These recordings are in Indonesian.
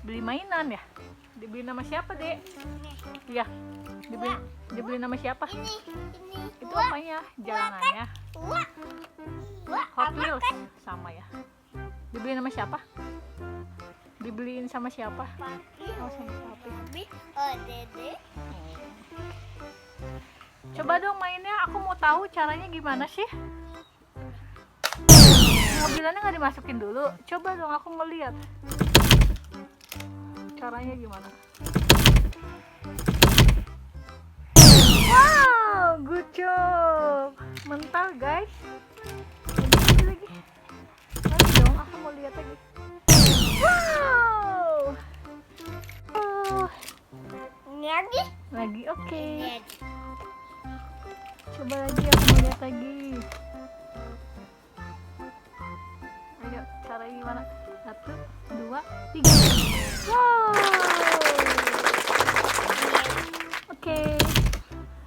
Beli mainan ya? Dibeli nama siapa, Dek? Iya. Dibeli nama siapa? Ini. Itu apanya? Jalanannya? Hot Wheels sama ya. Dibeli nama siapa? Dibeliin sama siapa? Oh, sama papi. Oh, Dede. Coba dong mainnya, aku mau tahu caranya gimana sih? Mobilannya nggak dimasukin dulu. Coba dong aku ngeliat. Caranya gimana? Wow, good job. Mental guys. Lagi. Lagi dong, aku mau lihat lagi. Wow. Lagi? Lagi, oke. Lihat. Coba lagi, aku mau lihat lagi. Ayo, caranya gimana? 1, 2, 3. Wow. Oke.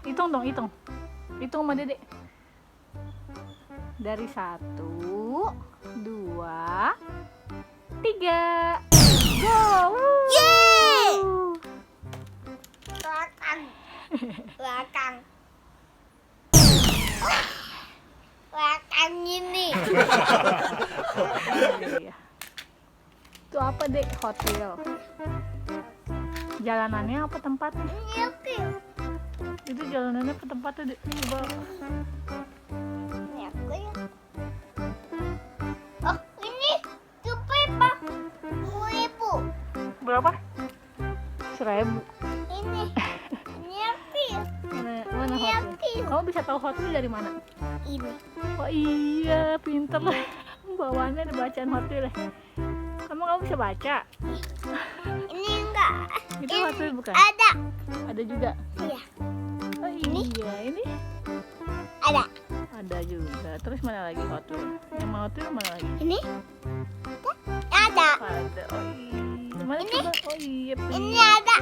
Hitung dong, hitung. Hitung sama Dedek. Dari 1, 2, 3. Go. Yeay! Belakang. Belakang ini. Iya. Itu apa, Dek? Hot Wheels. Jalanannya apa tempatnya? Ini oke. Itu jalanannya apa tempatnya, Dek? Coba. Ini aku ya. Oh, ini Jupepa. 1000. Berapa? 1000. Ini aku. Mana Hot Wheels? Kamu bisa tahu Hot Wheels dari mana? Ini. Oh iya, pinter lah. Bawaannya ada bacaan Hot Wheels. Kamu bisa baca? Ini enggak. Itu Hot Wheels bukan? Ada. Ada juga. Iya. Oh iya, ini Ada. ada juga. Terus mana lagi Hot Wheels? Yang mau Hot Wheels mana lagi? Ini. Ada. Ada. Oh iya. Mana Ini? coba? Oh iya. Ini ada.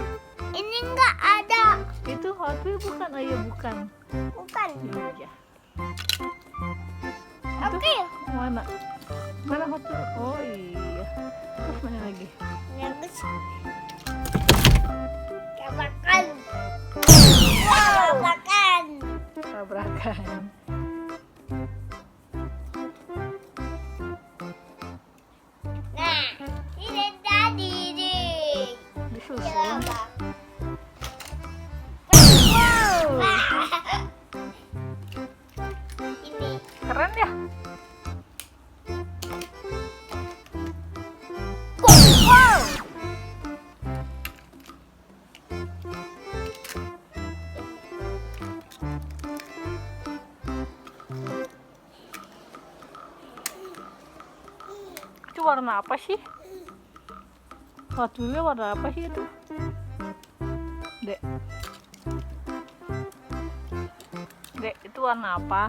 Ini enggak ada. Itu Hot Wheels bukan? Oh iya bukan. Bukan. Iya. Oke. Mana? Mana Hot Wheels? Oh iya. Terus mana lagi? Bagus. Tabrakan. Tabrakan. Tabrakan. Nah, ini tadi nih. Disusun. Coba. Wow. Ini. Keren ya? Wow. Itu warna apa sih? Hot Wheels warna apa sih itu? Dek. Dek, itu warna apa?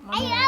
Ayo,